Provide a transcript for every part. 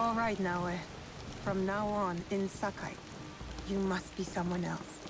All right, Naoe. From now on, in Sakai, you must be someone else.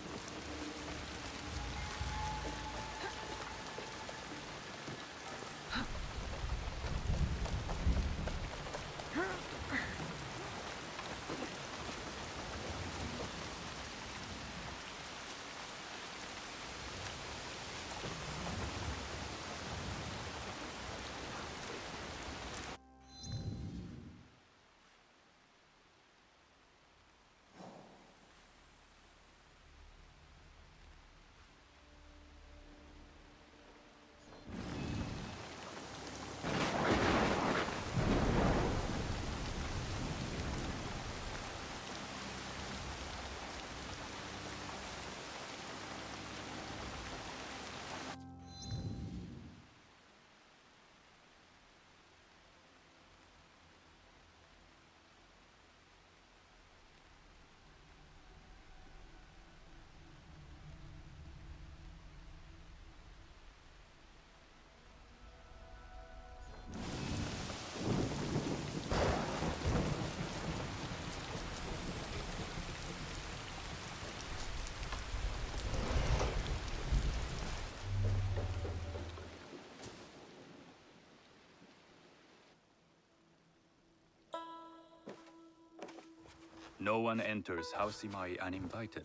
No one enters House Imai uninvited.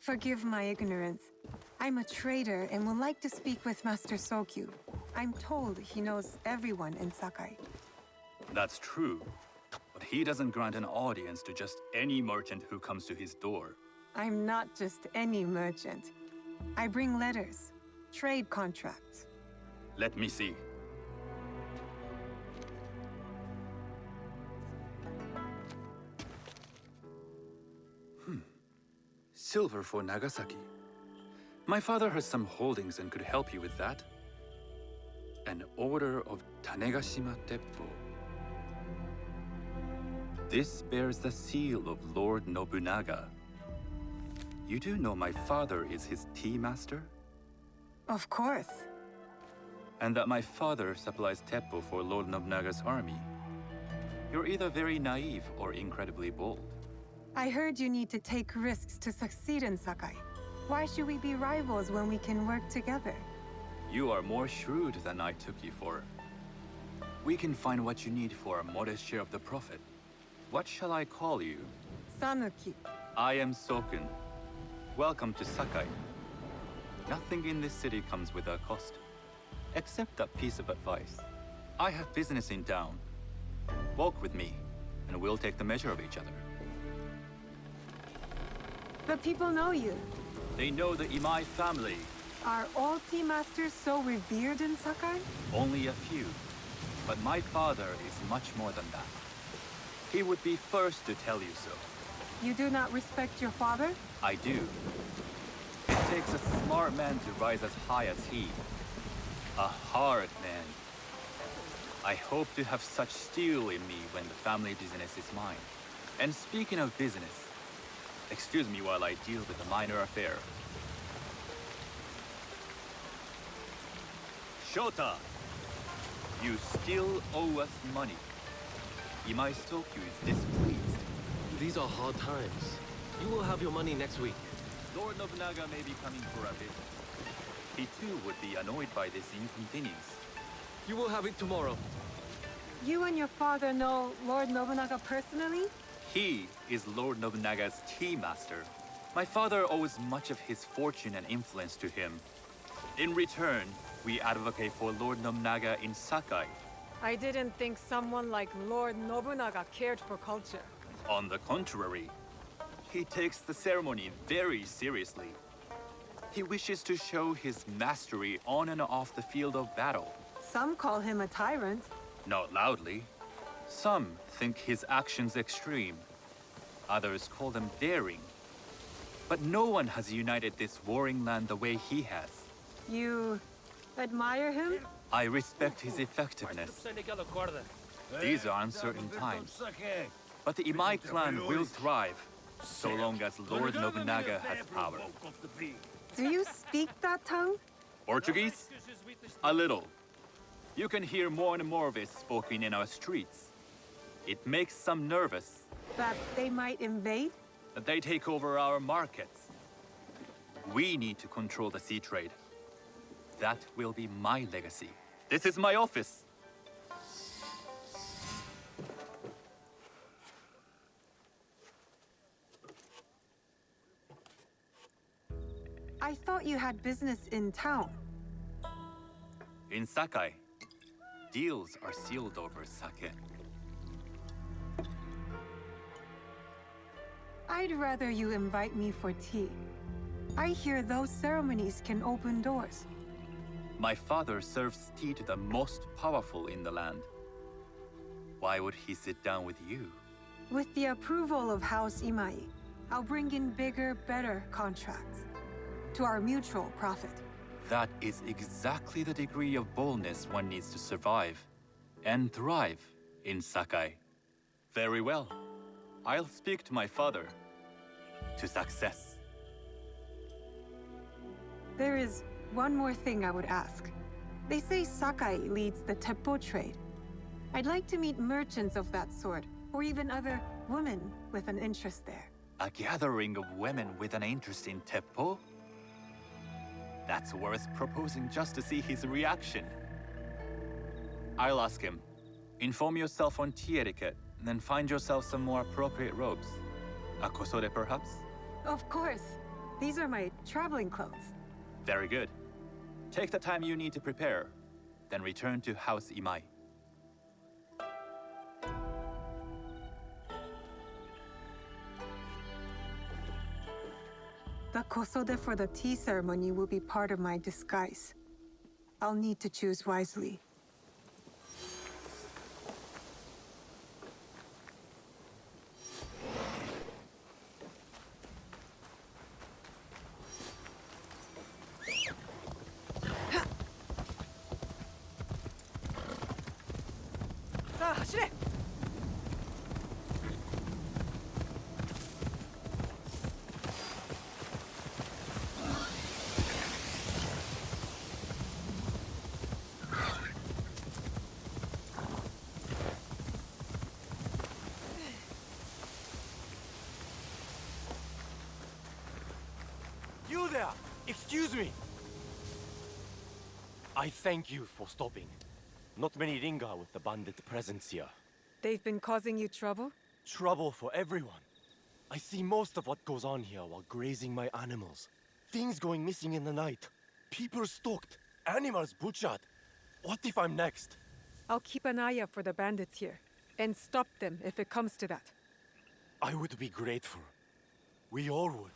Forgive my ignorance. I'm a trader and would like to speak with Master Sokyu. I'm told he knows everyone in Sakai. That's true, but he doesn't grant an audience to just any merchant who comes to his door. I'm not just any merchant. I bring letters, trade contracts. Let me see. Silver for Nagasaki. My father has some holdings and could help you with that. An order of Tanegashima Teppo. This bears the seal of Lord Nobunaga. You do know my father is his tea master? Of course. And that my father supplies Teppo for Lord Nobunaga's army. You're either very naive or incredibly bold. I heard you need to take risks to succeed in Sakai. Why should we be rivals when we can work together? You are more shrewd than I took you for. We can find what you need for a modest share of the profit. What shall I call you? Sanuki. I am Sokun. Welcome to Sakai. Nothing in this city comes with a cost. Except a piece of advice. I have business in town. Walk with me, and we'll take the measure of each other. The people know you. They know the Imai family. Are all tea masters so revered in Sakai? Only a few. But my father is much more than that. He would be first to tell you so. You do not respect your father? I do. It takes a smart man to rise as high as he. A hard man. I hope to have such steel in me when the family business is mine. And speaking of business, excuse me while I deal with a minor affair. Shota! You still owe us money. Imai Sokyu is displeased. These are hard times. You will have your money next week. Lord Nobunaga may be coming for a visit. He too would be annoyed by this inconvenience. You will have it tomorrow. You and your father know Lord Nobunaga personally? He is Lord Nobunaga's tea master. My father owes much of his fortune and influence to him. In return, we advocate for Lord Nobunaga in Sakai. I didn't think someone like Lord Nobunaga cared for culture. On the contrary, he takes the ceremony very seriously. He wishes to show his mastery on and off the field of battle. Some call him a tyrant. Not loudly. Some think his actions extreme. Others call them daring. But no one has united this warring land the way he has. You admire him? I respect his effectiveness. These are uncertain times. But the Imai clan will thrive, so long as Lord Nobunaga has power. Do you speak that tongue? Portuguese? A little. You can hear more and more of it spoken in our streets. It makes some nervous That they might invade? that they take over our markets. We need to control the sea trade. That will be my legacy. This is my office. I thought you had business in town. In Sakai, deals are sealed over sake. I'd rather you invite me for tea. I hear those ceremonies can open doors. My father serves tea to the most powerful in the land. Why would he sit down with you? With the approval of House Imai, I'll bring in bigger, better contracts. To our mutual profit. That is exactly the degree of boldness one needs to survive and thrive in Sakai. Very well. I'll speak to my father. To success. There is one more thing I would ask. They say Sakai leads the teppo trade. I'd like to meet merchants of that sort, or even other women with an interest there. A gathering of women with an interest in teppo? That's worth proposing just to see his reaction. I'll ask him. Inform yourself on tea etiquette, then find yourself some more appropriate robes. A kosode, perhaps? Of course. These are my traveling clothes. Very good. Take the time you need to prepare, then return to House Imai. The kosode for the tea ceremony will be part of my disguise. I'll need to choose wisely. You there! Excuse me! I thank you for stopping. Not many linger with the bandit presence here. They've been causing you trouble? Trouble for everyone. I see most of what goes on here while grazing my animals. Things going missing in the night. People stalked. Animals butchered. What if I'm next? I'll keep an eye out for the bandits here, and stop them if it comes to that. I would be grateful. We all would.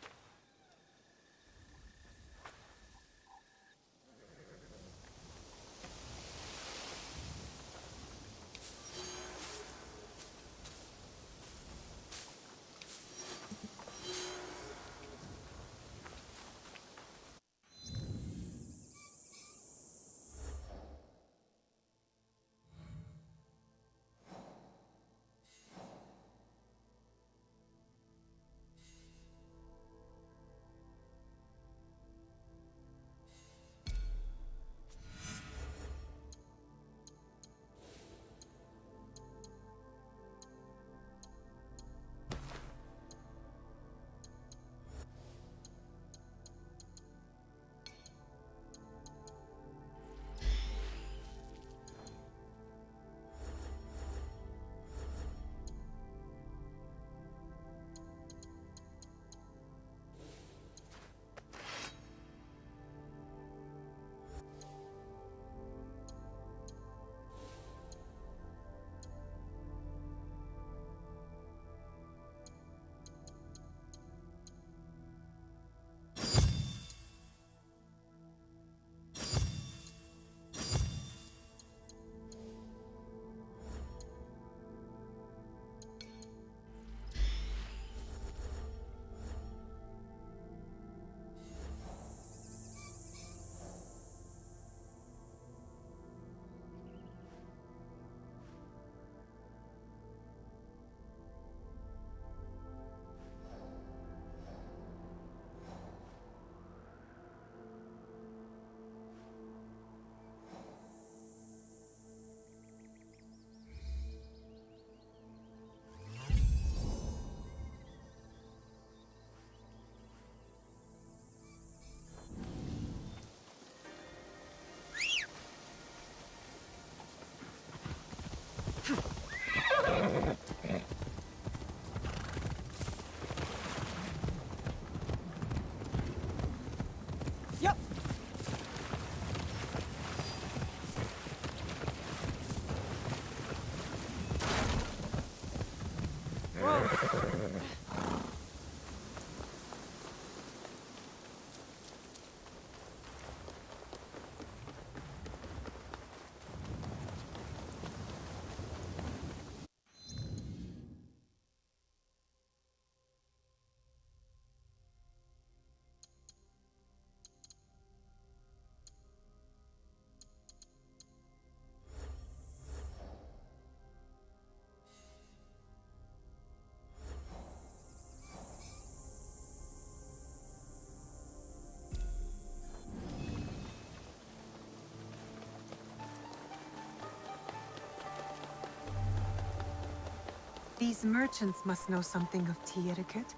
These merchants must know something of tea etiquette.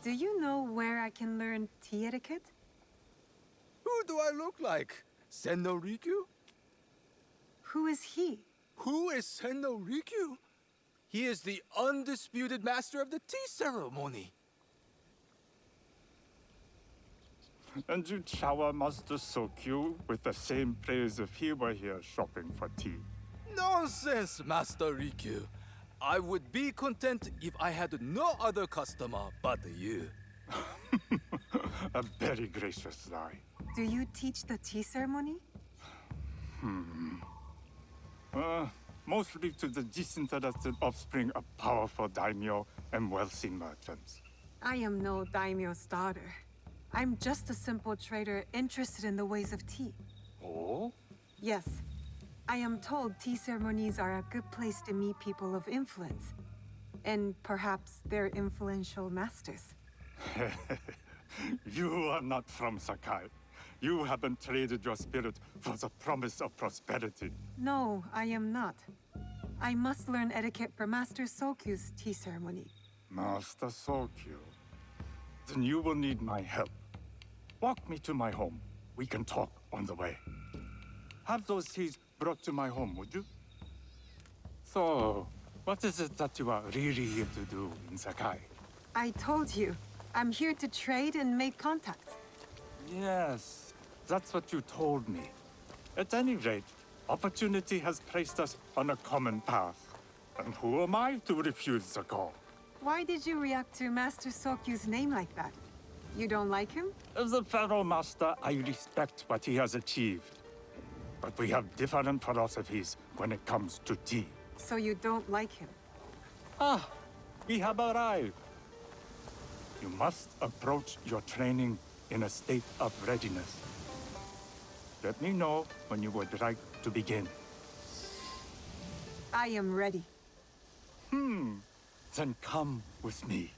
Do you know where I can learn tea etiquette? Who do I look like? Senno Rikyu? Who is he? Who is Senno Rikyu? He is the undisputed master of the tea ceremony. And you shower Master Sokyu with the same praise if he were here shopping for tea. Nonsense, Master Rikyu. I would be content if I had no other customer but you. A very gracious lie. Do you teach the tea ceremony? Mostly to the disinterested offspring of powerful daimyo and wealthy merchants. I am no daimyo's daughter. I'm just a simple trader interested in the ways of tea. Oh? Yes. I am told tea ceremonies are a good place to meet people of influence. And perhaps their influential masters. You are not from Sakai. You haven't traded your spirit for the promise of prosperity. No, I am not. I must learn etiquette for Master Sokyu's tea ceremony. Master Sokyu. Then you will need my help. Walk me to my home. We can talk on the way. Have those teas brought to my home, would you? So, what is it that you are really here to do in Sakai? I told you, I'm here to trade and make contacts. Yes, that's what you told me. At any rate, opportunity has placed us on a common path. And who am I to refuse the call? Why did you react to Master Sokyu's name like that? You don't like him? As a Pharaoh Master, I respect what he has achieved. But we have different philosophies when it comes to tea. So you don't like him? Ah, we have arrived. You must approach your training in a state of readiness. Let me know when you would like to begin. I am ready. Then come with me.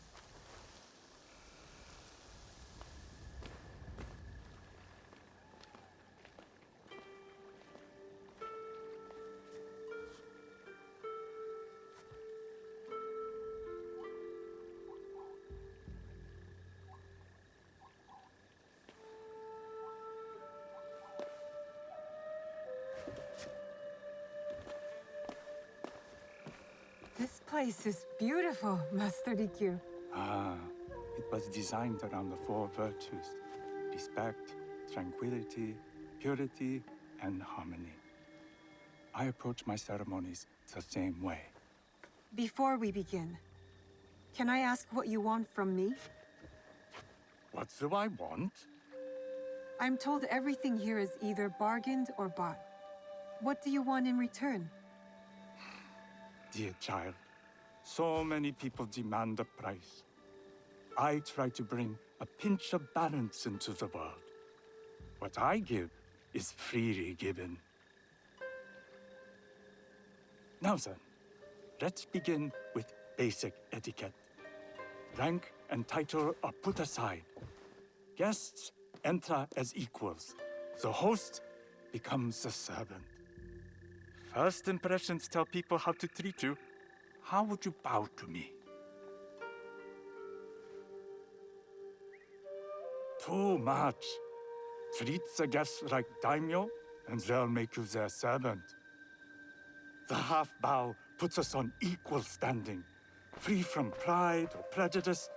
This place is beautiful, Master Rikyu. It was designed around the four virtues: respect, tranquility, purity, and harmony. I approach my ceremonies the same way. Before we begin, can I ask what you want from me? What do I want? I'm told everything here is either bargained or bought. What do you want in return? Dear child, so many people demand a price. I try to bring a pinch of balance into the world. What I give is freely given. Now then, let's begin with basic etiquette. Rank and title are put aside. Guests enter as equals. The host becomes the servant. First impressions tell people how to treat you. How would you bow to me? Too much. Treat the guests like daimyo, and they'll make you their servant. The half bow puts us on equal standing, free from pride or prejudice.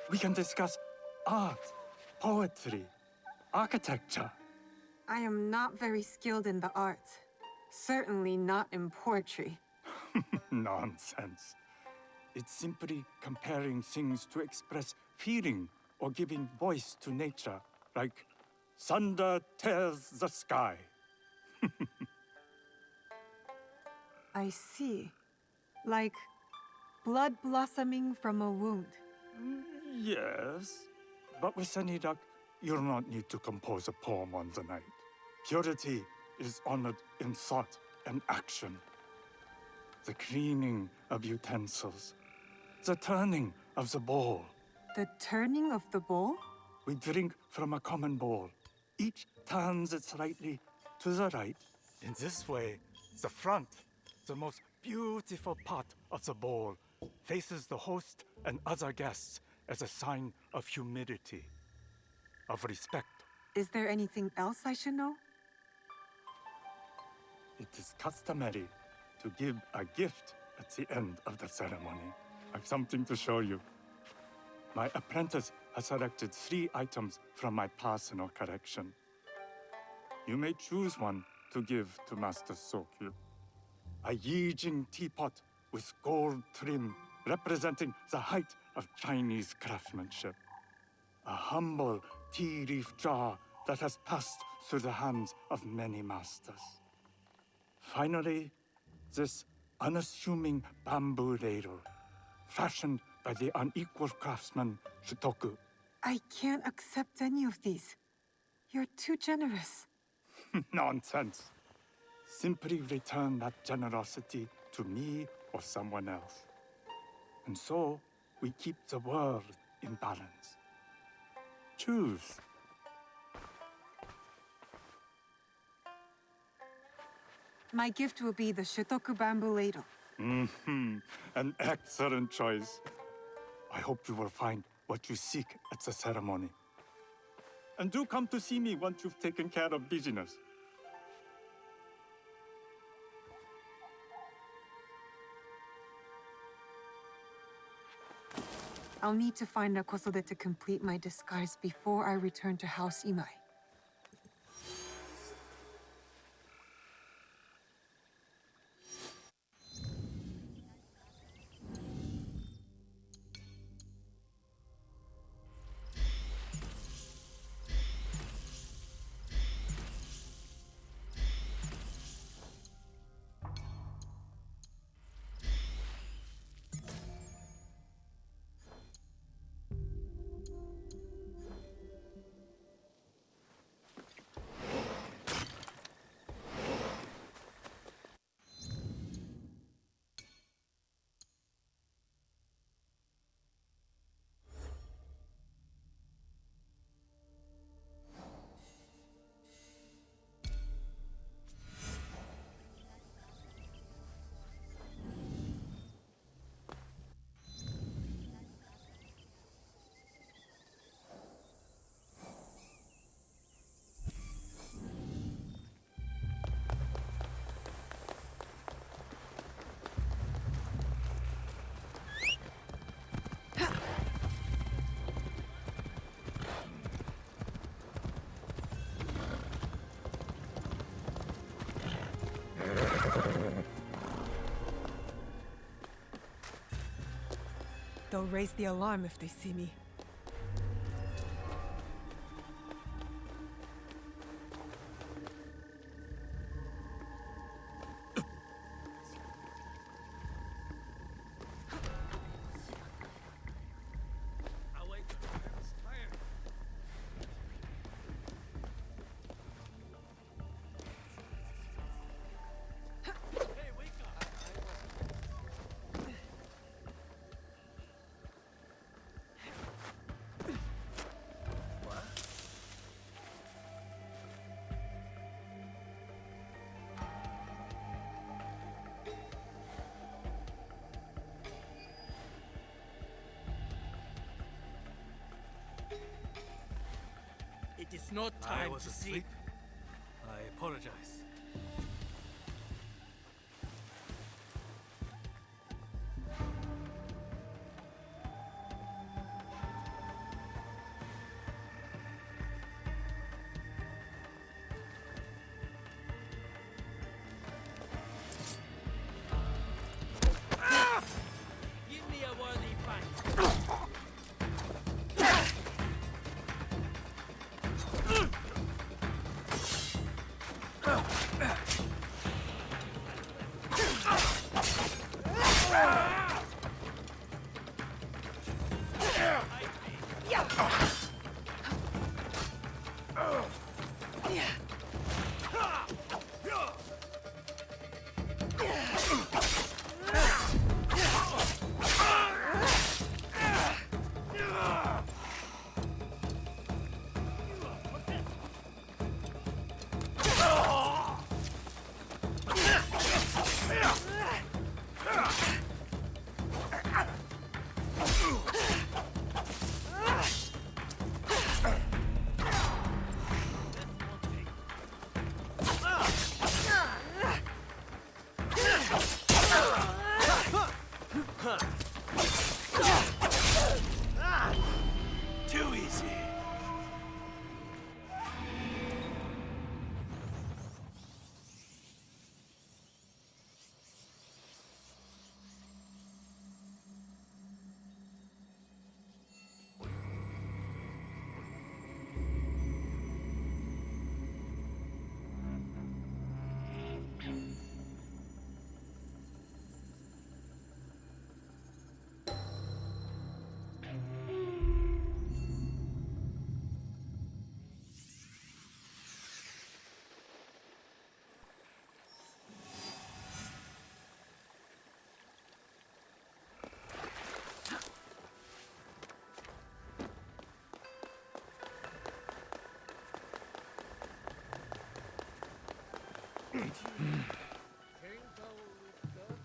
We can discuss art, poetry, architecture. I am not very skilled in the arts. Certainly not in poetry. Nonsense. It's simply comparing things to express feeling or giving voice to nature, like thunder tears the sky. I see. Like blood blossoming from a wound. Yes, but with any luck, you'll not need to compose a poem on the night. Purity is honored in thought and action. The cleaning of utensils, the turning of the bowl. The turning of the bowl? We drink from a common bowl. Each turns it slightly to the right. In this way, the front, the most beautiful part of the bowl faces the host and other guests as a sign of humility, of respect. Is there anything else I should know? It is customary to give a gift at the end of the ceremony. I've something to show you. My apprentice has selected 3 items from my personal collection. You may choose one to give to Master Sokyu. A Yijing teapot with gold trim representing the height of Chinese craftsmanship. A humble tea leaf jar that has passed through the hands of many masters. Finally, this unassuming bamboo ladle, fashioned by the unequal craftsman Shutoku. I can't accept any of these. You're too generous. Nonsense. Simply return that generosity to me or someone else. And so, we keep the world in balance. Choose. My gift will be the Shitoku bamboo ladle. An excellent choice. I hope you will find what you seek at the ceremony. And do come to see me once you've taken care of business. I'll need to find Nakosode to complete my disguise before I return to House Imai. They'll raise the alarm if they see me. It is not time to sleep. I apologize. Give me a worthy fight.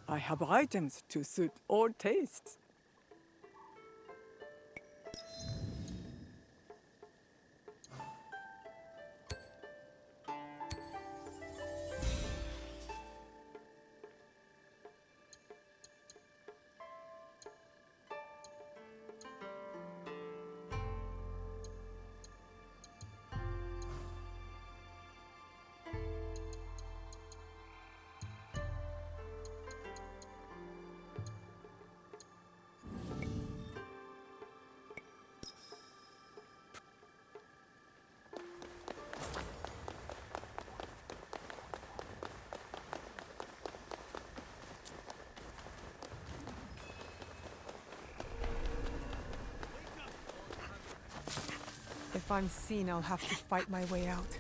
I have items to suit all tastes. If I'm seen, I'll have to fight my way out.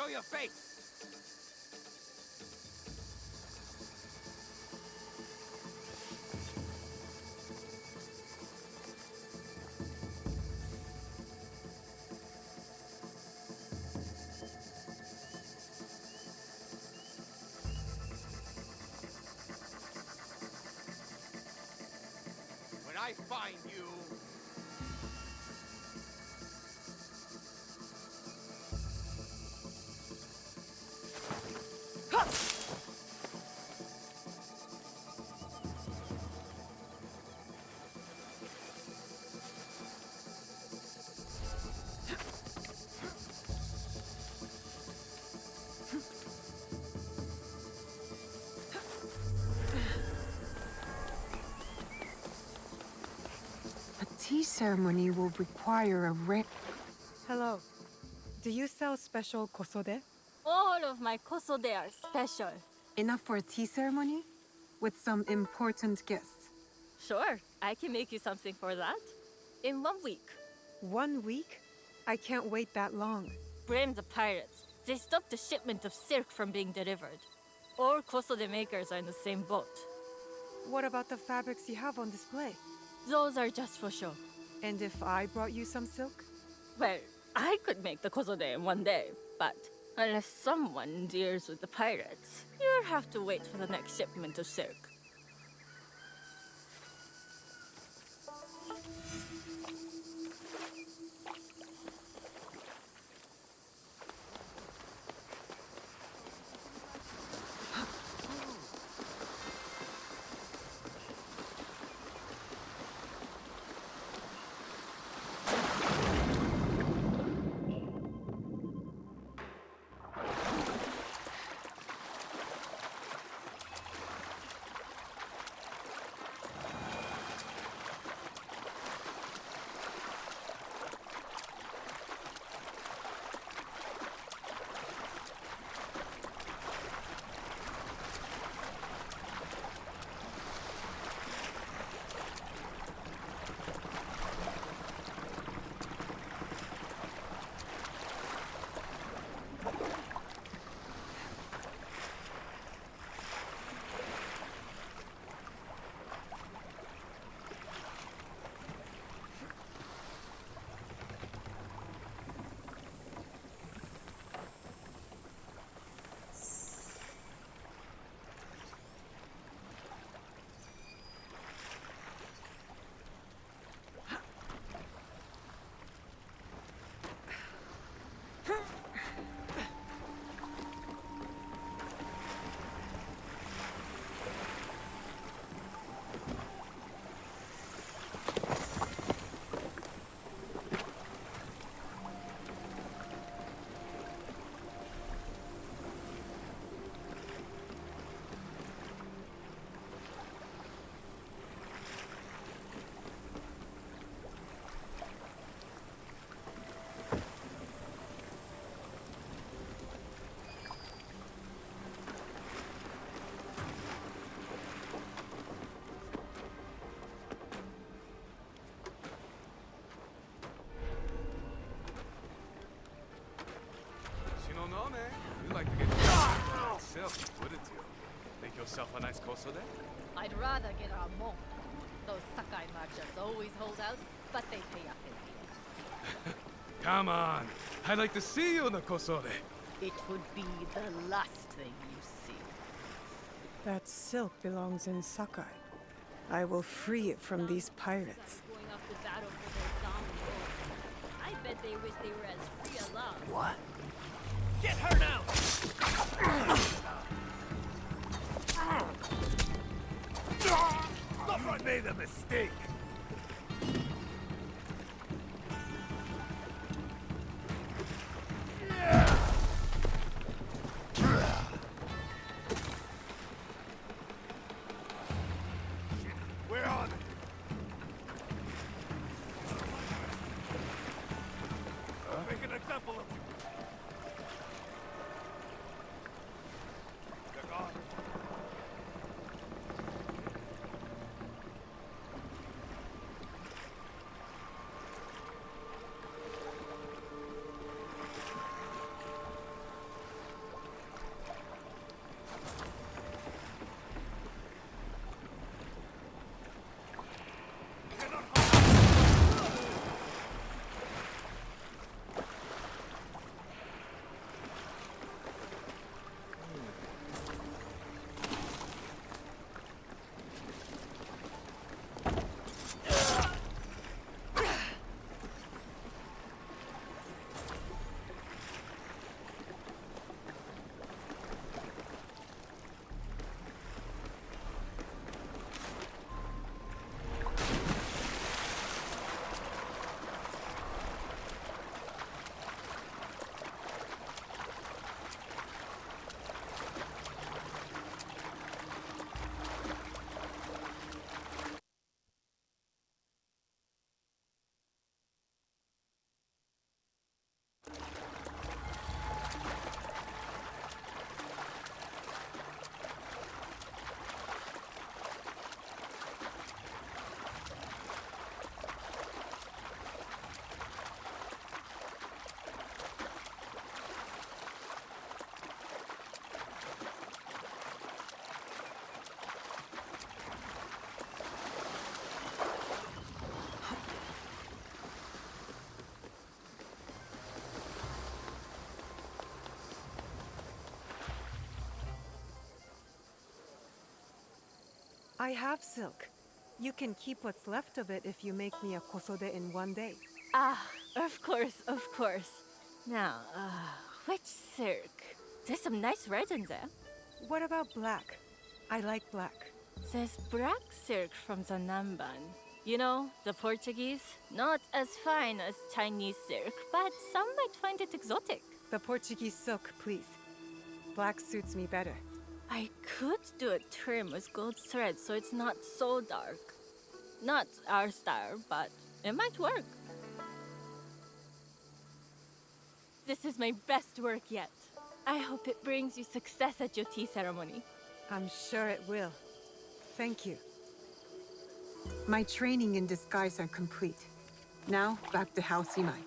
show your face! When I find you... A tea ceremony will require a rare... Hello. Do you sell special kosode? All of my kosode are special. Enough for a tea ceremony? With some important guests. Sure, I can make you something for that. In 1 week. 1 week? I can't wait that long. Blame the pirates. They stopped the shipment of silk from being delivered. All kosode makers are in the same boat. What about the fabrics you have on display? Those are just for show. And if I brought you some silk? Well, I could make the kosode in 1 day, but unless someone deals with the pirates, you'll have to wait for the next shipment of silk. You like to get yourself, wouldn't you? Make yourself a nice kosode? I'd rather get our monk. Those Sakai merchants always hold out, but they pay up in the end. Come on. I'd like to see you in a kosode. It would be the last thing you see. That silk belongs in Sakai. I will free it from these pirates. Going off to battle for their zombie world. I bet they wish they were as free as us. What? Get her now! Someone made a mistake. We're on it. Make an example of you. They're gone. I have silk. You can keep what's left of it if you make me a kosode in 1 day. Ah, of course, of course. Now, which silk? There's some nice red in there. What about black? I like black. There's black silk from the Namban. You know, the Portuguese? Not as fine as Chinese silk, but some might find it exotic. The Portuguese silk, please. Black suits me better. I could do a trim with gold thread so it's not so dark. Not our style, but it might work. This is my best work yet. I hope it brings you success at your tea ceremony. I'm sure it will. Thank you. My training in disguise are complete. Now, back to House Imai.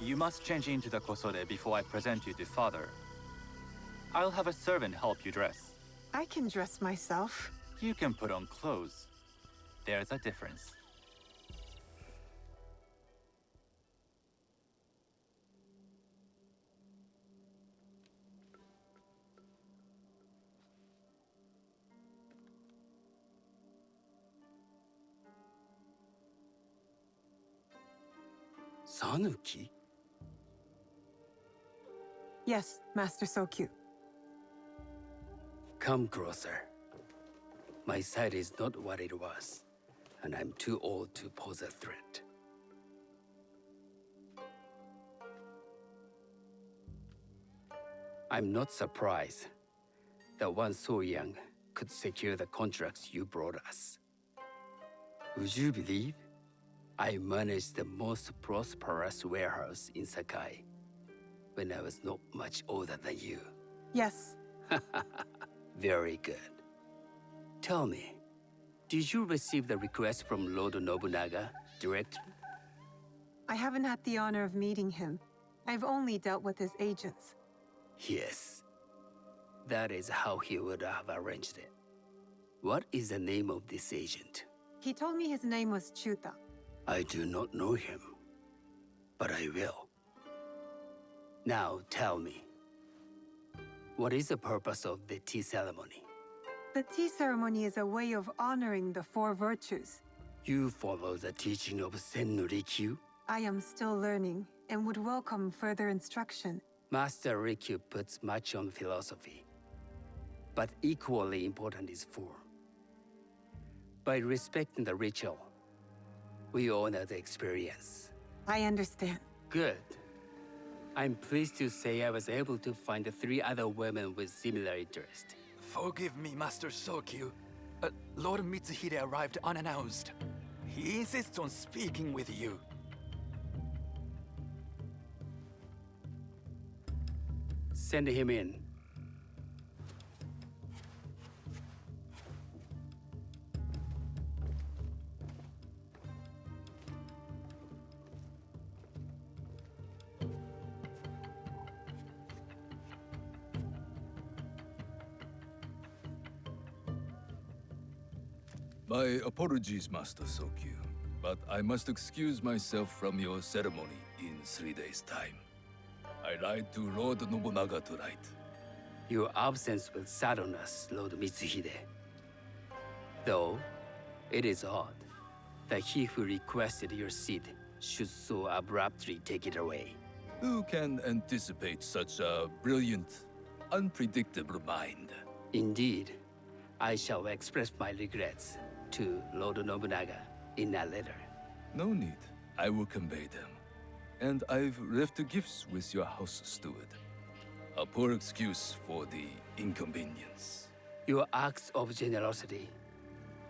You must change into the kosode before I present you to father. I'll have a servant help you dress. I can dress myself. You can put on clothes. There's a difference. Sanuki? Yes, Master Sokyu. Come closer. My sight is not what it was, and I'm too old to pose a threat. I'm not surprised that one so young could secure the contracts you brought us. Would you believe I managed the most prosperous warehouse in Sakai when I was not much older than you? Yes. Very good. Tell me, did you receive the request from Lord Nobunaga directly? I haven't had the honor of meeting him. I've only dealt with his agents. Yes. That is how he would have arranged it. What is the name of this agent? He told me his name was Chuta. I do not know him, but I will. Now tell me, what is the purpose of the tea ceremony? The tea ceremony is a way of honoring the 4 virtues. You follow the teaching of Sennu Rikyu? I am still learning and would welcome further instruction. Master Rikyu puts much on philosophy, but equally important is form. By respecting the ritual, we honor the experience. I understand. Good. I'm pleased to say I was able to find 3 other women with similar interest. Forgive me, Master Sokyu. Lord Mitsuhide arrived unannounced. He insists on speaking with you. Send him in. My apologies, Master Sokyu, but I must excuse myself from your ceremony in 3 days' time. I lied to Lord Nobunaga tonight. Your absence will sadden us, Lord Mitsuhide. Though, it is odd that he who requested your seat should so abruptly take it away. Who can anticipate such a brilliant, unpredictable mind? Indeed, I shall express my regrets to Lord Nobunaga in a letter. No need. I will convey them. And I've left the gifts with your house steward. A poor excuse for the inconvenience. Your acts of generosity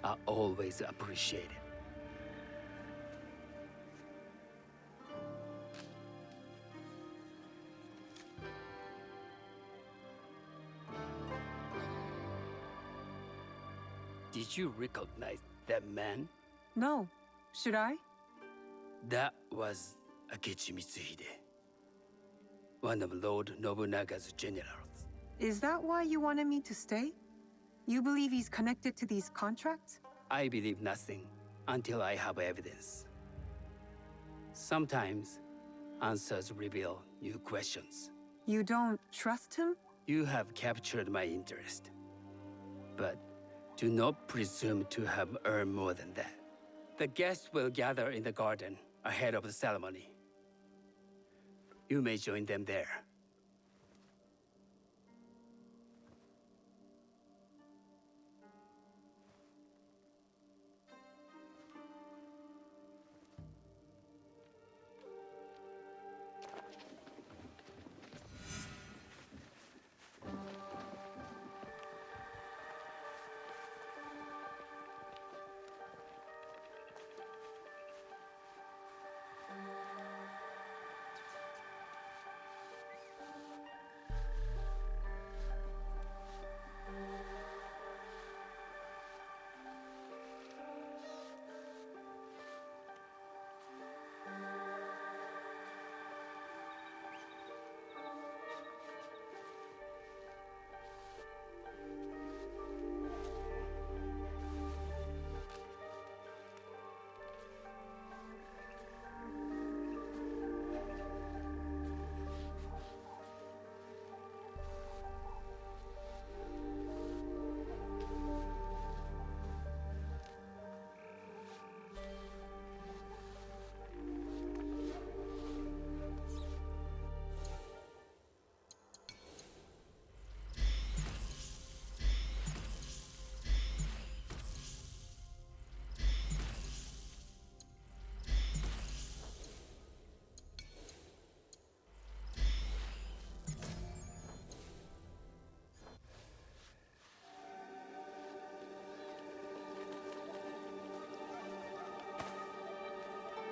are always appreciated. Did you recognize that man? No. Should I? That was Akechi Mitsuhide, one of Lord Nobunaga's generals. Is that why you wanted me to stay? You believe he's connected to these contracts? I believe nothing until I have evidence. Sometimes, answers reveal new questions. You don't trust him? You have captured my interest. But do not presume to have earned more than that. The guests will gather in the garden ahead of the ceremony. You may join them there.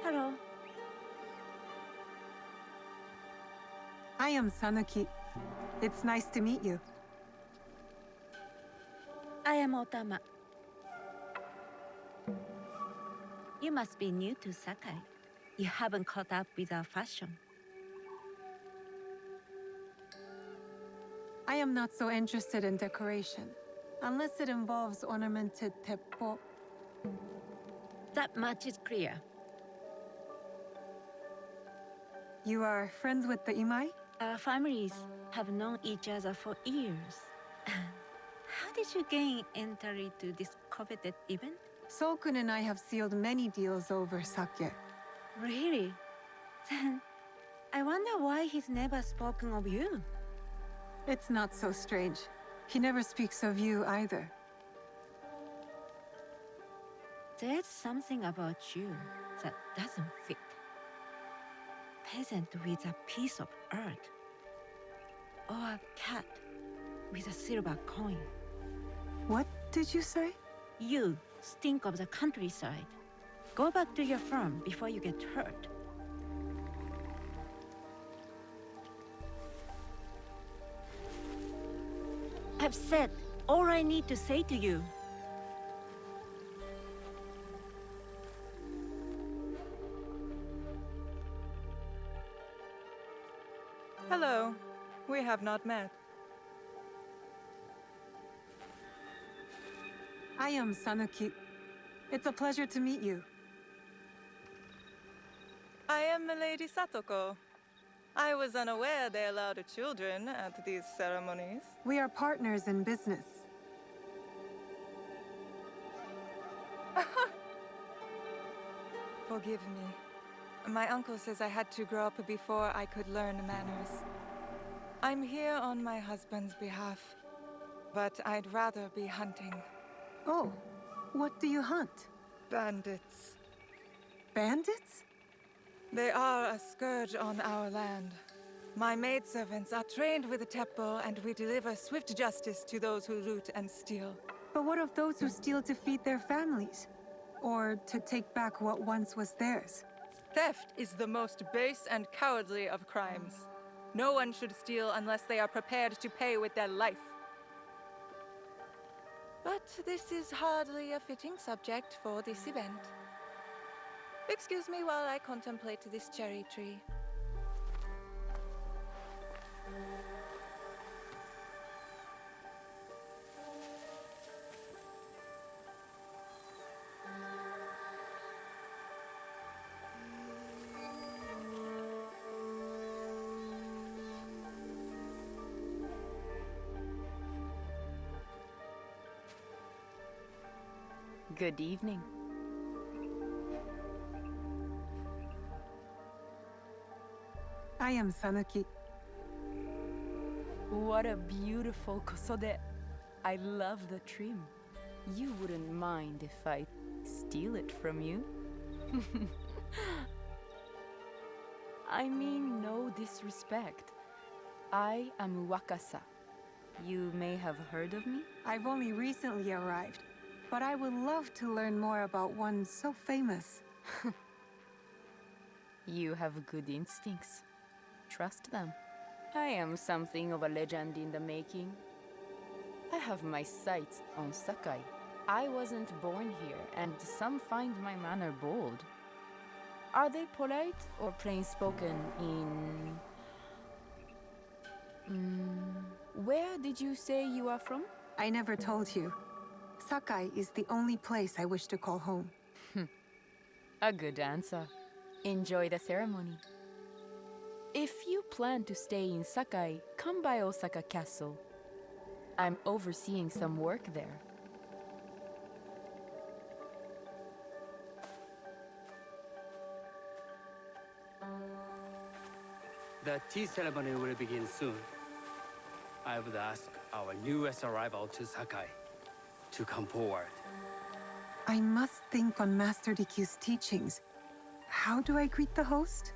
Hello. I am Sanuki. It's nice to meet you. I am Otama. You must be new to Sakai. You haven't caught up with our fashion. I am not so interested in decoration, unless it involves ornamented teppo. That much is clear. You are friends with the Imai? Our families have known each other for years. How did you gain entry to this coveted event? Sokun and I have sealed many deals over sake. Really? Then I wonder why he's never spoken of you. It's not so strange. He never speaks of you either. There's something about you that doesn't fit. Peasant with a piece of earth. Or a cat with a silver coin. What did you say? You stink of the countryside. Go back to your farm before you get hurt. I've said all I need to say to you. Hello. We have not met. I am Sanuki. It's a pleasure to meet you. I am Milady Satoko. I was unaware they allowed children at these ceremonies. We are partners in business. Forgive me. My uncle says I had to grow up before I could learn manners. I'm here on my husband's behalf, but I'd rather be hunting. Oh, what do you hunt? Bandits. Bandits? They are a scourge on our land. My maidservants are trained with the teppo, and we deliver swift justice to those who loot and steal. But what of those who steal to feed their families? Or to take back what once was theirs? Theft is the most base and cowardly of crimes. No one should steal unless they are prepared to pay with their life. But this is hardly a fitting subject for this event. Excuse me while I contemplate this cherry tree. Good evening. I am Sanuki. What a beautiful kosode. I love the trim. You wouldn't mind if I steal it from you? I mean no disrespect. I am Wakasa. You may have heard of me? I've only recently arrived, but I would love to learn more about one so famous. You have good instincts. Trust them. I am something of a legend in the making. I have my sights on Sakai. I wasn't born here, and some find my manner bold. Are they polite or plain-spoken in... Where did you say you are from? I never told you. Sakai is the only place I wish to call home. A good answer. Enjoy the ceremony. If you plan to stay in Sakai, come by Osaka Castle. I'm overseeing some work there. The tea ceremony will begin soon. I would ask our newest arrival to Sakai to come forward. I must think on Master DQ's teachings. How do I greet the host?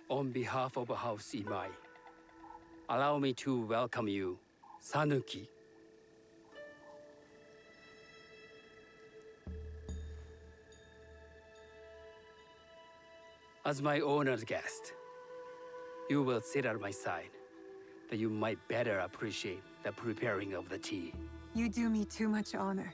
On behalf of House Imai, allow me to welcome you, Sanuki. As my honored guest, you will sit at my side, that you might better appreciate the preparing of the tea. You do me too much honor.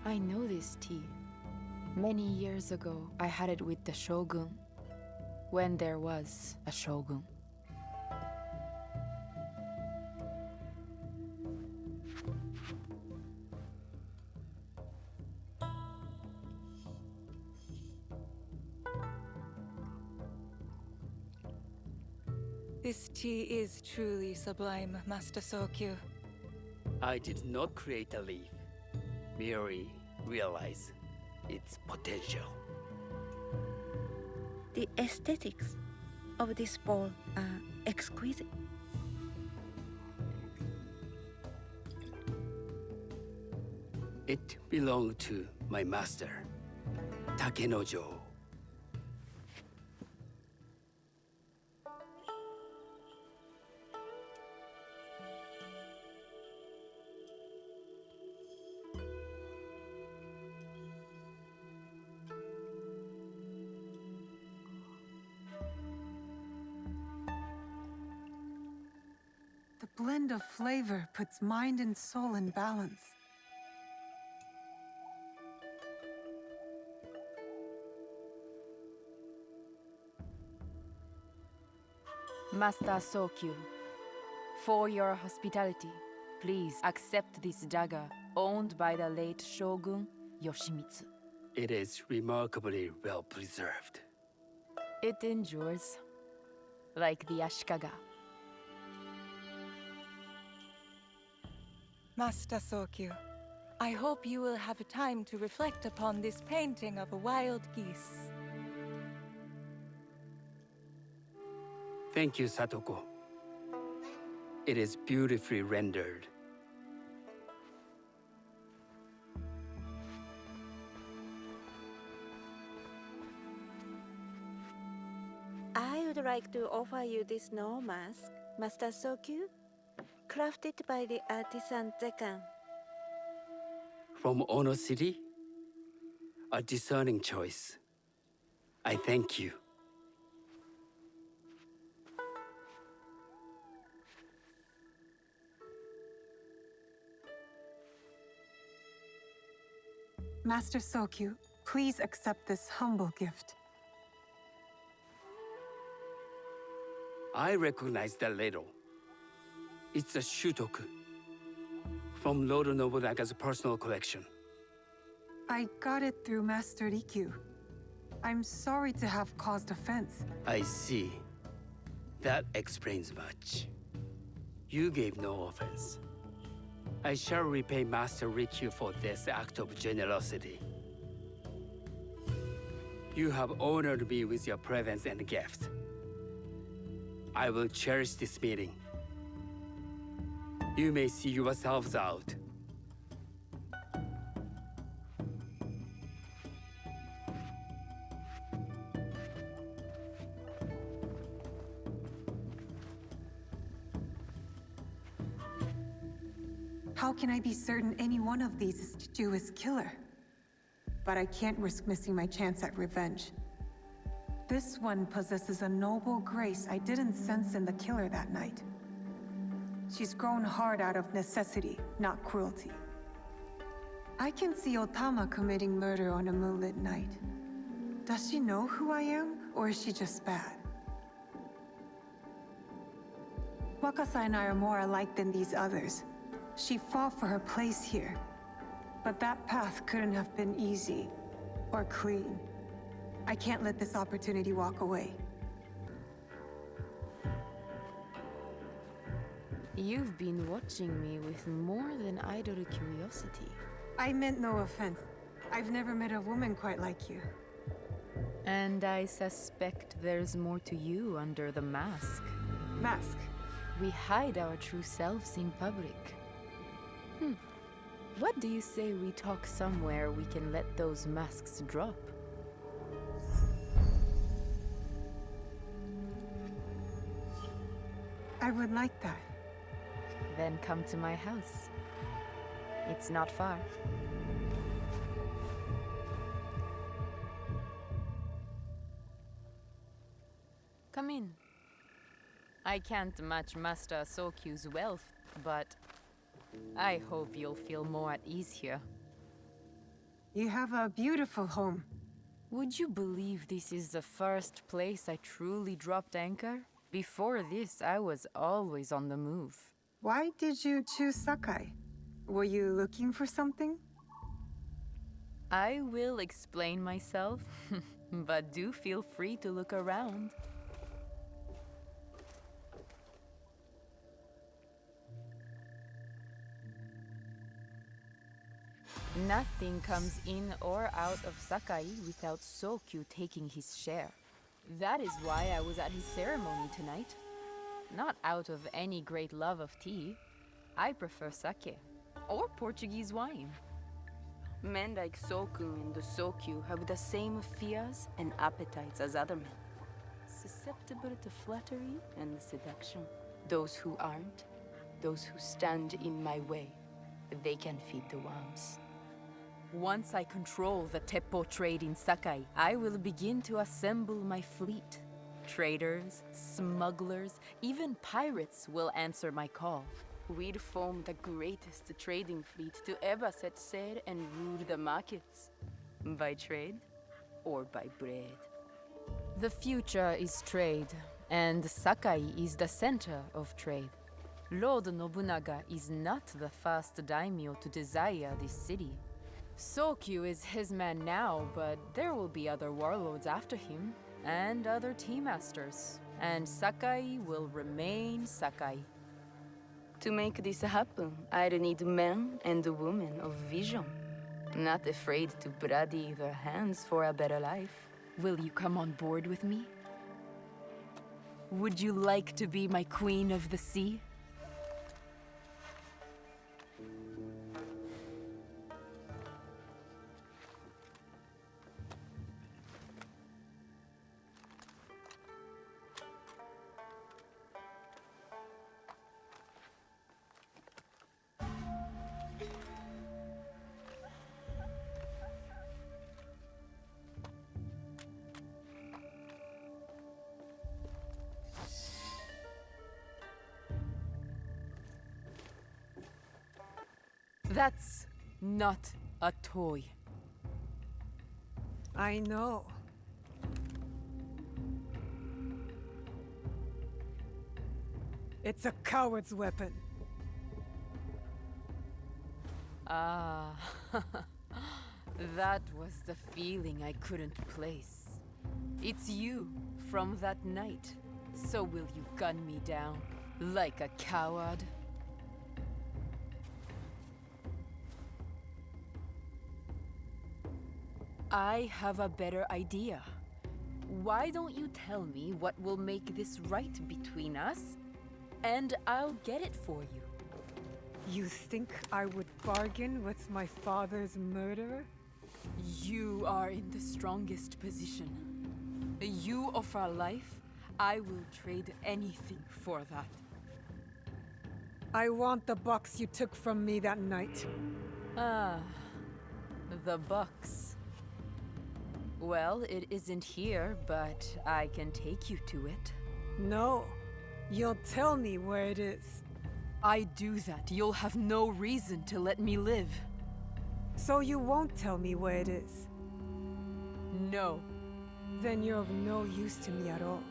I know this tea. Many years ago, I had it with the shogun, when there was a shogun. This tea is truly sublime, Master Sokyu. I did not create a leaf, merely realize its potential. The aesthetics of this bowl are exquisite. It belonged to my master, Takenojo. blend of flavor puts mind and soul in balance. Master Sokyu, for your hospitality, please accept this dagger owned by the late Shogun Yoshimitsu. It is remarkably well preserved. It endures, like the Ashikaga. Master Sokyu, I hope you will have time to reflect upon this painting of a wild geese. Thank you, Satoko. It is beautifully rendered. I would like to offer you this snow mask, Master Sokyu, crafted by the artisan Zekan. From Ono City? A discerning choice. I thank you. Master Sokyu, please accept this humble gift. I recognize that ladle. It's a shutoku from Lord Nobunaga's personal collection. I got it through Master Rikyu. I'm sorry to have caused offense. I see. That explains much. You gave no offense. I shall repay Master Rikyu for this act of generosity. You have honored me with your presence and gift. I will cherish this meeting. You may see yourselves out. How can I be certain any one of these is Chichua's killer? But I can't risk missing my chance at revenge. This one possesses a noble grace I didn't sense in the killer that night. She's grown hard out of necessity, not cruelty. I can see Otama committing murder on a moonlit night. Does she know who I am, or is she just bad? Wakasa and I are more alike than these others. She fought for her place here. But that path couldn't have been easy or clean. I can't let this opportunity walk away. You've been watching me with more than idle curiosity. I meant no offense. I've never met a woman quite like you. And I suspect there's more to you under the mask. Mask? We hide our true selves in public. What do you say we talk somewhere we can let those masks drop? I would like that. Then come to my house. It's not far. Come in. I can't match Master Sokyu's wealth, but I hope you'll feel more at ease here. You have a beautiful home. Would you believe this is the first place I truly dropped anchor? Before this, I was always on the move. Why did you choose Sakai? Were you looking for something? I will explain myself, but do feel free to look around. Nothing comes in or out of Sakai without Sokyu taking his share. That is why I was at his ceremony tonight. Not out of any great love of tea. I prefer sake, or Portuguese wine. Men like Soku and the Sokyu have the same fears and appetites as other men. Susceptible to flattery and seduction. Those who aren't, those who stand in my way, they can feed the worms. Once I control the Teppo trade in Sakai, I will begin to assemble my fleet. Traders, smugglers, even pirates will answer my call. We'd form the greatest trading fleet to ever set sail and rule the markets. By trade or by bread. The future is trade, and Sakai is the center of trade. Lord Nobunaga is not the first daimyo to desire this city. Sokyu is his man now, but there will be other warlords after him, and other tea masters. And Sakai will remain Sakai. To make this happen, I'd need men and women of vision. Not afraid to bloody their hands for a better life. Will you come on board with me? Would you like to be my queen of the sea? That's not a toy. I know. It's a coward's weapon. Ah, that was the feeling I couldn't place. It's you from that night. So will you gun me down like a coward? I have a better idea. Why don't you tell me what will make this right between us, and I'll get it for you. You think I would bargain with my father's murderer? You are in the strongest position. You offer life, I will trade anything for that. I want the box you took from me that night. Ah, the box. Well, it isn't here, but I can take you to it. No, you'll tell me where it is. I do that, you'll have no reason to let me live. So you won't tell me where it is? No. Then you're of no use to me at all.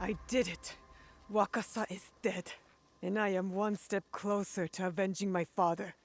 I did it. Wakasa is dead. And I am one step closer to avenging my father.